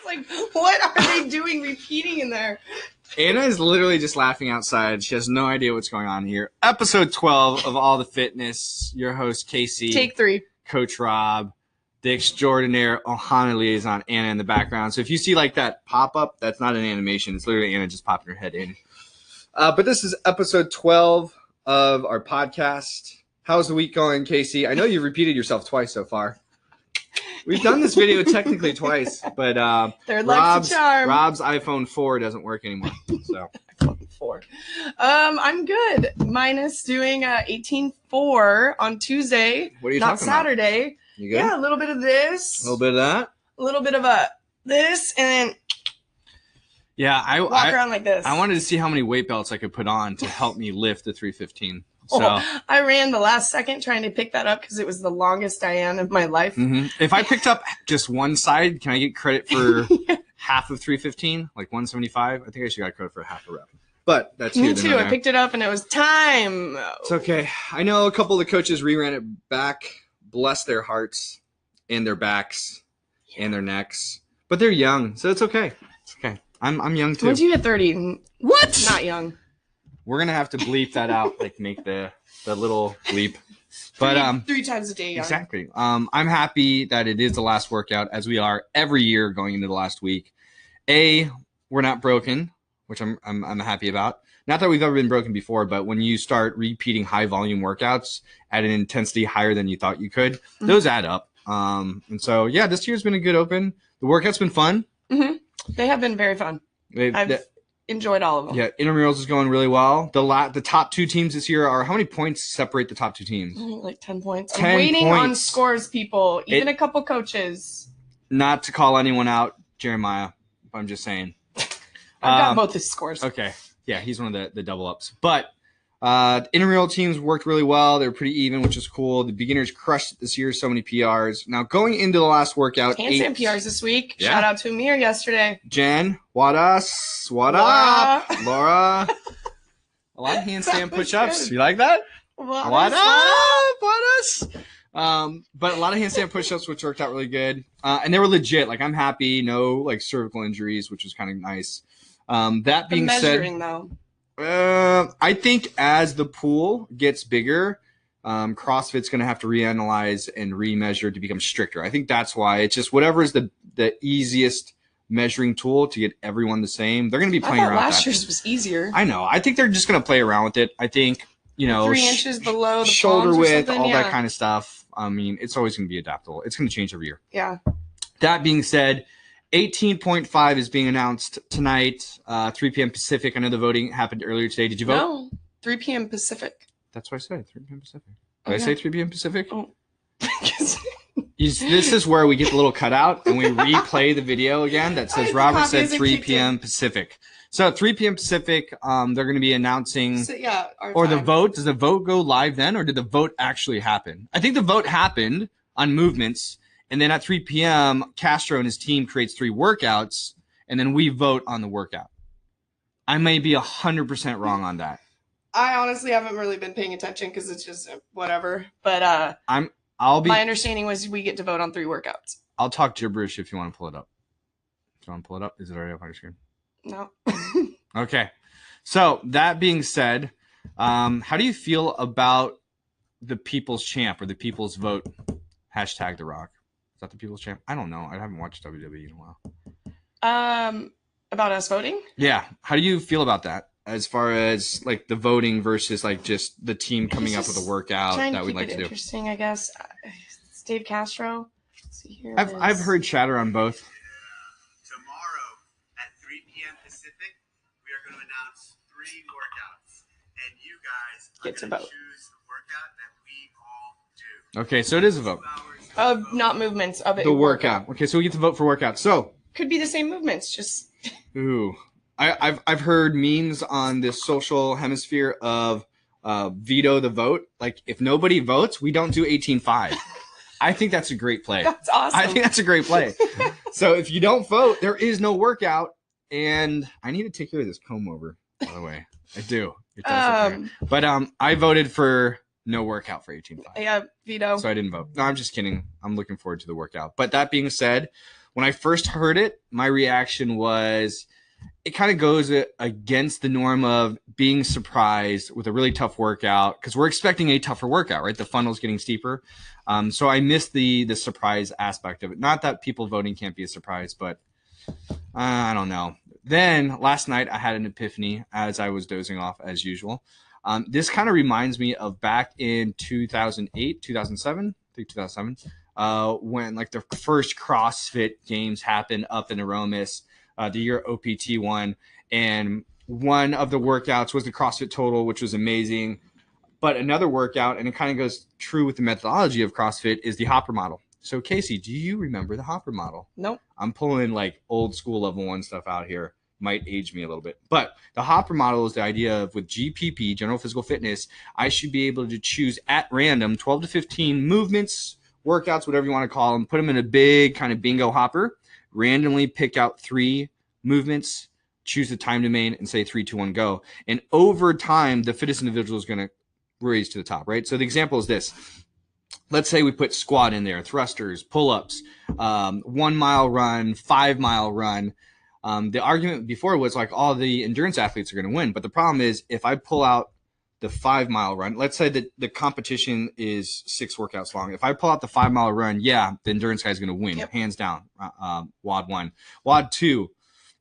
was like, what are they doing repeating in there? Anna is literally just laughing outside. She has no idea what's going on here. Episode 12 of All the Fitness. Your host, Casey. Take 3. Coach Rob. The extraordinaire Ohana liaison, Anna, in the background. So if you see like that pop-up, that's not an animation. It's literally Anna just popping her head in. But this is episode 12 of our podcast. How's the week going, Casey? I know you've repeated yourself twice so far. We've done this video technically twice, but Rob's iPhone 4 doesn't work anymore. So iPhone 4. I'm good. Minus doing 18.4 on Tuesday. What are you not talking Saturday. about? You good? Yeah, a little bit of this. A little bit of that. A little bit of this, and then walk around like this. I wanted to see how many weight belts I could put on to help me lift the 315. So I ran the last second trying to pick that up because it was the longest I am of my life. Mm-hmm. If I picked up just one side, can I get credit for half of 315, like 175? I think I should get credit for half a rep. But that's me too. I picked it up and it was time. It's okay. I know a couple of the coaches reran it back. Bless their hearts and their backs and their necks, but they're young, so it's okay. It's okay. I'm young too. Once you hit 30, what? Not young. We're gonna have to bleep that out, like make the little bleep. But 3 times a day. Young. Exactly. I'm happy that it is the last workout, as we are every year going into the last week. We're not broken, which I'm happy about. Not that we've ever been broken before, but when you start repeating high volume workouts at an intensity higher than you thought you could, those add up. And so yeah, this year's been a good open. The workout's been fun. Mm-hmm. They have been very fun. I've enjoyed all of them. Yeah, intramurals is going really well. The top 2 teams this year are, how many points separate the top 2 teams? Like 10 points. 10 I'm waiting points. on scores, people. Even a couple coaches. Not to call anyone out, Jeremiah. I'm just saying. I've got both his scores. Okay. Yeah, he's one of the double ups. But intramural teams worked really well. They were pretty even, which is cool. The beginners crushed it this year. So many PRs. Now, going into the last workout. Handstand PRs this week. Yeah. Shout out to Amir yesterday. Jen, what up? Laura. A lot of handstand push-ups. You like that? What up? But a lot of handstand push-ups, which worked out really good. And they were legit. Like, I'm happy. No, like, cervical injuries, which was kind of nice. That being said, though. I think as the pool gets bigger, CrossFit's going to have to reanalyze and remeasure to become stricter. I think that's why it's just whatever is the easiest measuring tool to get everyone the same. They're going to be playing around with that. Last year's was easier. I know. I think they're just going to play around with it. I think, 3 inches below the shoulder width, all that kind of stuff. I mean, it's always going to be adaptable. It's going to change every year. Yeah. That being said, 18.5 is being announced tonight, 3 p.m. Pacific. I know the voting happened earlier today. Did you vote? No, 3 p.m. Pacific. That's what I said, 3 p.m. Pacific. Did I say 3 p.m. Pacific? Oh. This is where we get the little cutout and we replay the video again that says Robert said 3 p.m. Pacific. So 3 p.m. Pacific, they're going to be announcing. Or the vote. Does the vote go live then, or did the vote actually happen? I think the vote happened on movements. And then at 3 p.m., Castro and his team creates 3 workouts, and then we vote on the workout. I may be 100% wrong on that. I honestly haven't really been paying attention because it's just whatever. But my understanding was we get to vote on 3 workouts. I'll talk gibberish if you want to pull it up. Do you want to pull it up? Is it already up on your screen? No. Okay. So that being said, how do you feel about the people's champ or the people's vote? Hashtag The Rock. Is that the people's champ? I don't know. I haven't watched WWE in a while. About us voting? Yeah. How do you feel about that? As far as like the voting versus like just the team coming up with a workout that we'd like to do. Interesting, I guess. It's Dave Castro. Let's see here. I've heard chatter on both. Tomorrow at 3 p.m. Pacific, we are going to announce 3 workouts, and you guys are going to choose the workout that we all do. Okay, so it is a vote. Not movements of it. The workout. Okay, so we get to vote for workouts. So could be the same movements, just. Ooh. I've heard memes on this social hemisphere of veto the vote. Like, if nobody votes, we don't do 18.5. I think that's a great play. That's awesome. I think that's a great play. So if you don't vote, there is no workout. And I need to take care of this comb over, by the way. I do. It does look great. But I voted for no workout for 18.5. Yeah, veto. So I didn't vote. No, I'm just kidding. I'm looking forward to the workout. But that being said, When I first heard it, my reaction was it kind of goes against the norm of being surprised with a really tough workout because we're expecting a tougher workout, right? The funnel's getting steeper. So I missed the surprise aspect of it. Not that people voting can't be a surprise, but I don't know. Then last night I had an epiphany as I was dozing off as usual. This kind of reminds me of back in 2008, 2007, I think 2007, when like the first CrossFit games happened up in Aromas, the year OPT won. And one of the workouts was the CrossFit Total, which was amazing. But another workout, and it kind of goes true with the methodology of CrossFit, is the hopper model. So Casey, do you remember the hopper model? Nope. I'm pulling like old school level 1 stuff out here. Might age me a little bit. But the hopper model is the idea of with GPP, general physical fitness, I should be able to choose at random 12 to 15 movements, workouts, whatever you want to call them, put them in a big kind of bingo hopper, randomly pick out 3 movements, choose the time domain, and say 3, 2, 1, go. And over time, the fittest individual is going to raise to the top, right? So the example is this. Let's say we put squat in there, thrusters, pull-ups, 1 mile run, 5 mile run. The argument before was like all the endurance athletes are going to win. But the problem is if I pull out the 5 mile run, let's say that the competition is 6 workouts long. If I pull out the 5 mile run, yeah, the endurance guy is going to win, hands down. WOD 1. WOD 2,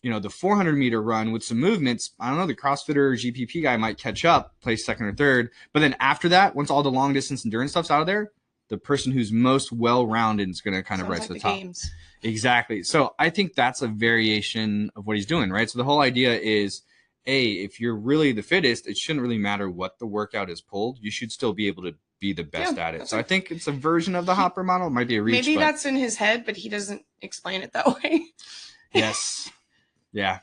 you know, the 400 meter run with some movements, I don't know, the CrossFitter GPP guy might catch up, place second or third. But then after that, once all the long distance endurance stuff's out of there, the person who's most well-rounded is going to kind of rise to the top. Games. Exactly. So I think that's a variation of what he's doing, right? So the whole idea is, if you're really the fittest, it shouldn't really matter what the workout is pulled. You should still be able to be the best at it. So I think it's a version of the hopper model. It might be a reach. Maybe that's in his head, but he doesn't explain it that way. Yes. Yeah.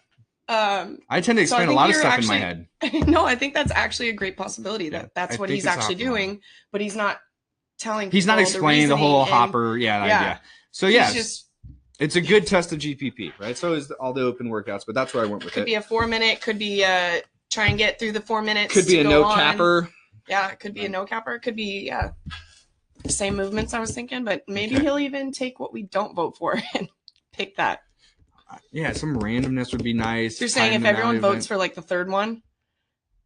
I tend to explain a lot of stuff in my head. No, I think that's actually a great possibility that's what he's actually doing, but he's not telling people. He's not explaining the whole hopper idea. So yeah, it's a good test of GPP, right? So is all the open workouts, but that's where I went with it. Could be a 4 minute, could be try and get through the 4 minutes. Could be a no capper. Yeah, it could be a no capper. It could be the same movements I was thinking, but maybe he'll even take what we don't vote for and pick that. Yeah, some randomness would be nice. You're saying if everyone votes for like the third one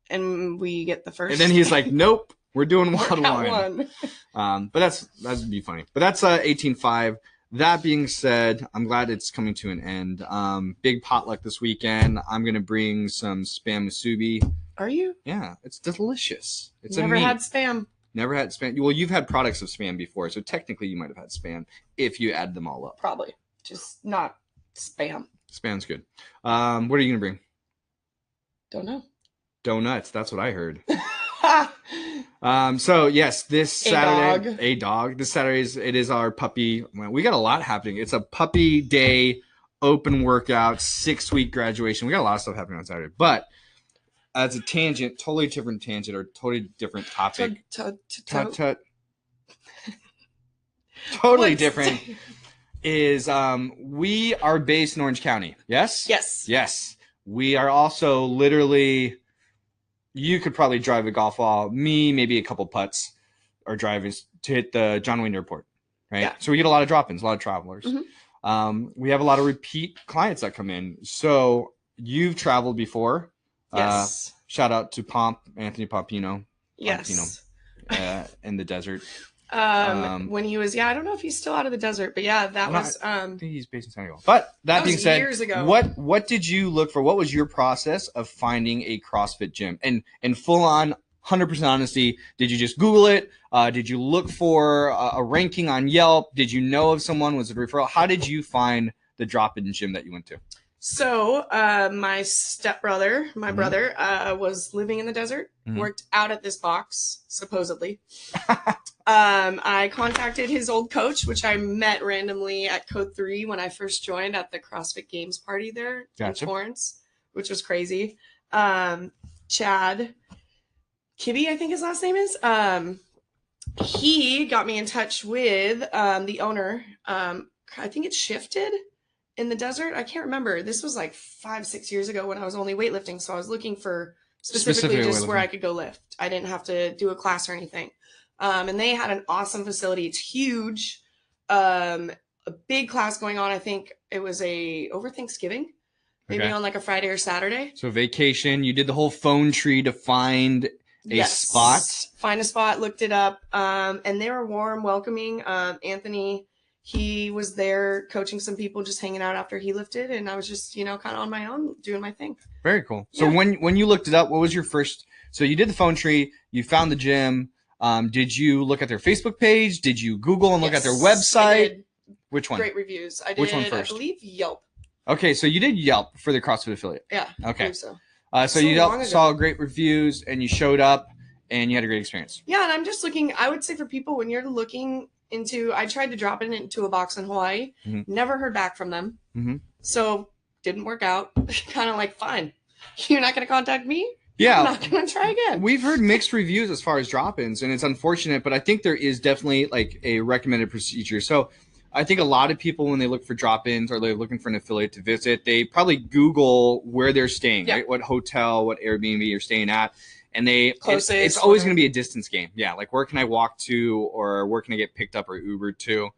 and we get the first. And then he's like, nope, we're doing one. But that'd be funny. But that's 18.5. That being said, I'm glad it's coming to an end. Big potluck this weekend. I'm going to bring some Spam musubi. Are you? Yeah, it's delicious. It's Never had Spam. Never had Spam. Well, you've had products of Spam before, so technically you might have had Spam if you add them all up. Probably. Just not Spam. Spam's good. What are you going to bring? Don't know. Donuts. That's what I heard. So yes, this Saturday, this Saturday it is our puppy. We got a lot happening. It's a puppy day, open workout, 6-week graduation. We got a lot of stuff happening on Saturday, but as a tangent, totally different tangent or totally different topic. Totally different is we are based in Orange County. Yes? Yes. We are also literally, you could probably drive a golf ball. Me, maybe a couple putts are driving to hit the John Wayne Airport, right? Yeah. So we get a lot of drop-ins, a lot of travelers. Mm-hmm. We have a lot of repeat clients that come in. So you've traveled before. Yes. Shout out to Anthony Pompino. Yes. In the desert. When he was, I don't know if he's still out of the desert, but I think he's based in San Diego. But that being said, years ago. What did you look for? What was your process of finding a CrossFit gym? And full on 100% honesty, did you just Google it? Did you look for a ranking on Yelp? Did you know of someone? Was it a referral? How did you find the drop-in gym that you went to? So my stepbrother, my brother, was living in the desert, worked out at this box, supposedly. I contacted his old coach, which I met randomly at Code 3 when I first joined at the CrossFit Games party there in Florence, which was crazy. Chad Kibbe, I think his last name is. He got me in touch with the owner. I think it shifted in the desert. I can't remember. This was like 5-6 years ago when I was only weightlifting. So I was looking for specifically just where I could go lift. I didn't have to do a class or anything. And they had an awesome facility. It's huge. a big class going on. I think it was over Thanksgiving, maybe on like a Friday or Saturday. So vacation, you did the whole phone tree to find a spot. Find a spot, looked it up. And they were warm, welcoming. Anthony, he was there coaching some people, just hanging out after he lifted. And I was just, kind of on my own doing my thing. Very cool. So when you looked it up, what was your first, so you did the phone tree, you found the gym. Did you look at their Facebook page? Did you Google and look at their website? Which one? Great reviews. I did, which one first? I believe Yelp. Okay, so you did Yelp for the CrossFit affiliate. Yeah. Okay. I believe so. So you saw great reviews and you showed up and you had a great experience. Yeah, and I'm just looking, I would say for people, when you're looking into, I tried to drop it into a box in Hawaii, never heard back from them. So didn't work out. Kind of like, fine, you're not going to contact me? Yeah. I'm not going to try again. We've heard mixed reviews as far as drop-ins, and it's unfortunate, but I think there is definitely like a recommended procedure. So I think a lot of people, when they look for drop-ins or they're looking for an affiliate to visit, they probably Google where they're staying, right? What hotel, what Airbnb you're staying at. And it's always going to be a distance game. Yeah. Like, where can I walk to, or where can I get picked up or Ubered to?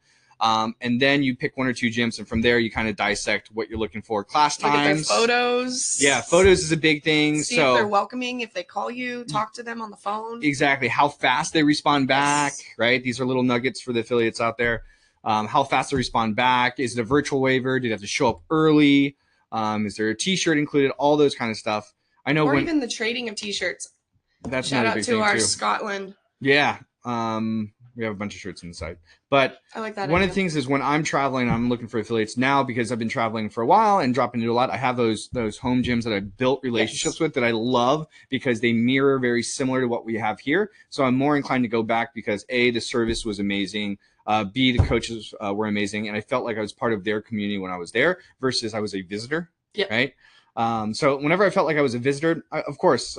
And then you pick one or two gyms, and from there you kind of dissect what you're looking for. Class times. Look at their photos. Yeah, photos is a big thing. See if they're welcoming. If they call you, talk to them on the phone. Exactly. How fast they respond back, right? These are little nuggets for the affiliates out there. How fast they respond back. Is it a virtual waiver? Do they have to show up early? Is there a T-shirt included? All those kind of stuff. I know. Or even the trading of T-shirts. That's Shout not a big out to thing our too. Scotland. Yeah. We have a bunch of shirts on the site. But I like that. One of the things is, when I'm traveling, I'm looking for affiliates now, because I've been traveling for a while and dropping into a lot. I have those home gyms that I've built relationships with that I love, because they mirror very similar to what we have here. So I'm more inclined to go back because A, the service was amazing. B, the coaches were amazing. And I felt like I was part of their community when I was there versus I was a visitor. Right. So whenever I felt like I was a visitor, of course,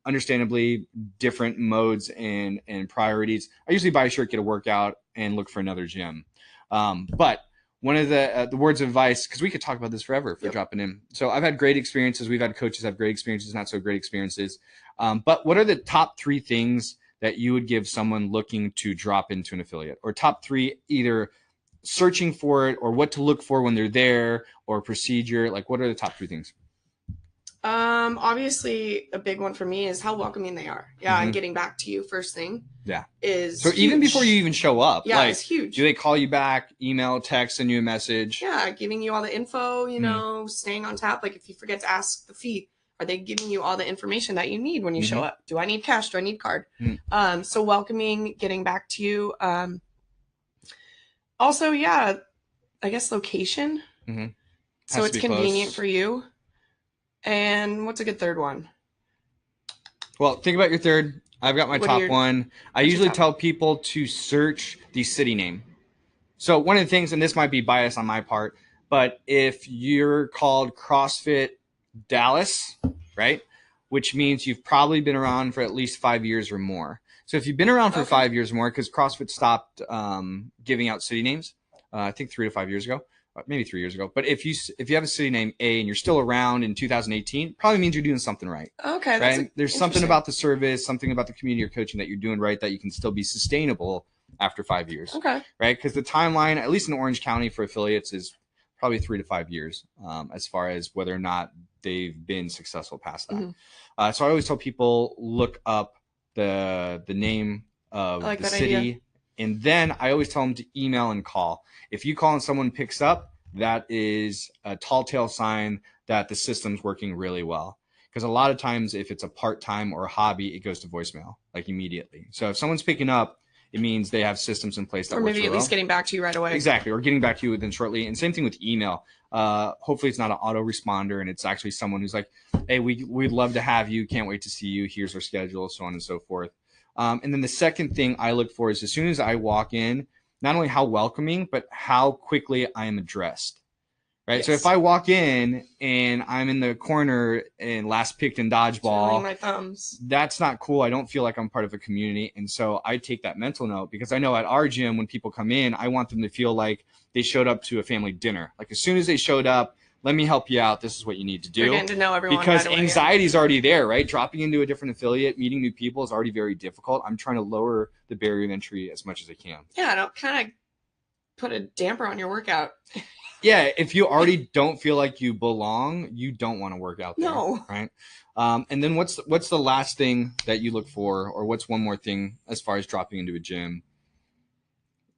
understandably different modes and priorities. I usually buy a shirt, get a workout, and look for another gym. But one of the words of advice, because we could talk about this forever for dropping in. So I've had great experiences. We've had coaches have great experiences, not so great experiences. But what are the top 3 things that you would give someone looking to drop into an affiliate, or top 3, either searching for it or what to look for when they're there, or procedure? Like, what are the top 3 things? Obviously a big one for me is how welcoming they are. Yeah. And getting back to you first thing. Yeah. Is so huge. Even before you even show up. Yeah, like, it's huge. Do they call you back, email, text, send you a message? Yeah. Giving you all the info, staying on top. Like, if you forget to ask the fee, are they giving you all the information that you need when you show up? Do I need cash? Do I need card? So welcoming, getting back to you. Also, I guess location. So it's convenient for you. And what's a good third one? Well, think about your third. I've got my top one. I usually tell people to search the city name. So one of the things, and this might be biased on my part, but if you're called CrossFit Dallas, right, which means you've probably been around for at least 5 years or more. So if you've been around for 5 years or more, because CrossFit stopped giving out city names, I think 3 to 5 years ago. Maybe 3 years ago. But if you have a city name A and you're still around in 2018, probably means you're doing something right. Okay. Right? There's something about the service, something about the community you're coaching that you're doing right, that you can still be sustainable after 5 years. Okay. Right? Because the timeline, at least in Orange County for affiliates, is probably 3 to 5 years as far as whether or not they've been successful past that. So I always tell people, look up the name of the city. Idea. And then I always tell them to email and call. If you call and someone picks up, that is a tall tale sign that the system's working really well. Because a lot of times, if it's a part-time or a hobby, it goes to voicemail, like, immediately. So if someone's picking up, it means they have systems in place that work maybe at least getting back to you right away. Exactly. Or getting back to you within shortly. And same thing with email. Hopefully it's not an autoresponder and it's actually someone who's like, hey, we'd love to have you. Can't wait to see you. Here's our schedule, so on and so forth. And then the second thing I look for is, as soon as I walk in, not only how welcoming, but how quickly I am addressed. Right. Yes. So if I walk in and I'm in the corner and last picked in dodgeball, my thumbs, that's not cool. I don't feel like I'm part of a community. And so I take that mental note, because I know at our gym, when people come in, I want them to feel like they showed up to a family dinner. Like, as soon as they showed up, let me help you out. This is what you need to do. You're getting to know everyone. Because anxiety is already there, right? Dropping into a different affiliate, meeting new people is already very difficult. I'm trying to lower the barrier of entry as much as I can. Yeah, I don't kind of put a damper on your workout. Yeah, if you already don't feel like you belong, you don't want to work out there. No. Right? And then what's the last thing that you look for, or what's one more thing as far as dropping into a gym?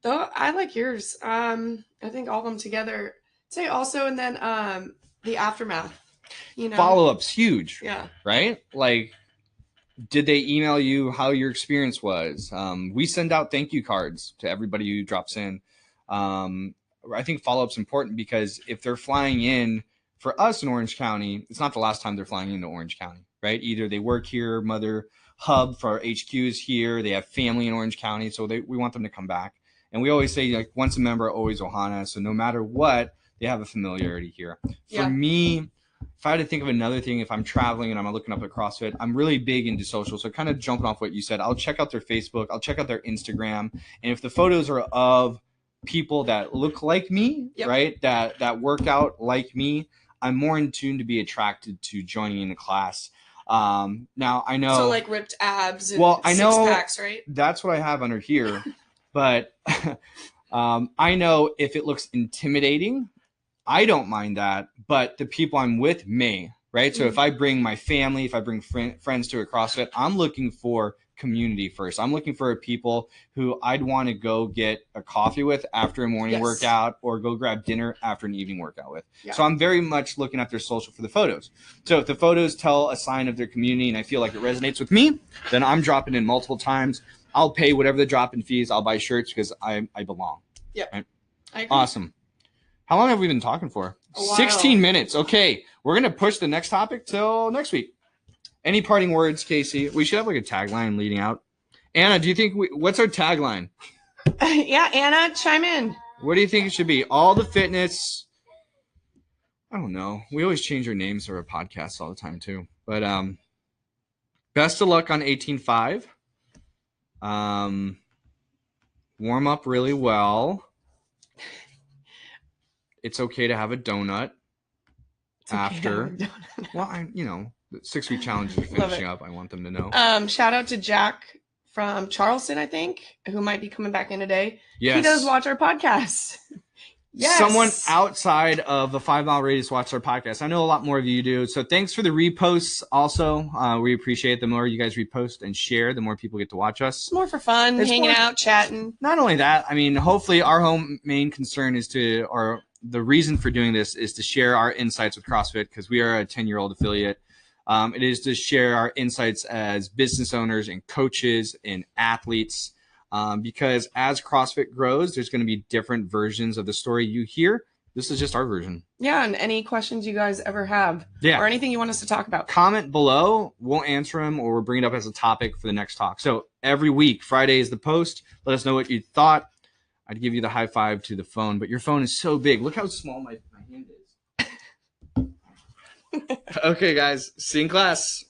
Oh, I like yours. I think all of them together. Say also, and then the aftermath. You know, follow-up's huge. Yeah. Right? Like, did they email you how your experience was? We send out thank you cards to everybody who drops in. I think follow-up's important because if they're flying in for us in Orange County, it's not the last time they're flying into Orange County, right? Either they work here, mother hub for our HQ is here, they have family in Orange County, so we want them to come back. And we always say, like, once a member, always Ohana. So no matter what, they have a familiarity here. For me, if I had to think of another thing, if I'm traveling and I'm looking up at CrossFit, I'm really big into social. So kind of jumping off what you said, I'll check out their Facebook, I'll check out their Instagram. And if the photos are of people that look like me, right, that work out like me, I'm more in tune to be attracted to joining in a class. Now I know, so like ripped abs and six packs, right? That's what I have under here. But I know if it looks intimidating, I don't mind that, but the people I'm with may, right? So if I bring my family, if I bring friends to a CrossFit, I'm looking for community first. I'm looking for people who I'd want to go get a coffee with after a morning workout, or go grab dinner after an evening workout with. So I'm very much looking at their social for the photos. So if the photos tell a sign of their community and I feel like it resonates with me, then I'm dropping in multiple times. I'll pay whatever the drop-in fees. I'll buy shirts because I belong. Yep. Right? I agree. Awesome. How long have we been talking for? 16 minutes. Okay. We're going to push the next topic till next week. Any parting words, Casey? We should have like a tagline leading out. Anna, do you think what's our tagline? Yeah, Anna, chime in. What do you think it should be? All the fitness. I don't know. We always change our names for our podcasts all the time too. But best of luck on 18.5. Warm up really well. It's okay to have a donut after. Well, the 6-week challenges are finishing up. I want them to know. Shout out to Jack from Charleston, I think, who might be coming back in today. Yes. He does watch our podcast. Yes. Someone outside of the 5 mile radius watches our podcast. I know a lot more of you do. So thanks for the reposts also. We appreciate the more you guys repost and share, the more people get to watch us. It's more for fun, hanging out, chatting. Not only that, I mean, hopefully our main concern is or the reason for doing this is to share our insights with CrossFit, because we are a 10-year-old affiliate. It is to share our insights as business owners and coaches and athletes. Because as CrossFit grows, there's going to be different versions of the story you hear. This is just our version. Yeah, and any questions you guys ever have, or anything you want us to talk about, comment below. We'll answer them, or we'll bring it up as a topic for the next talk. So every week, Friday is the post. Let us know what you thought. I'd give you the high five to the phone, but your phone is so big. Look how small my hand is. Okay, guys. See you in class.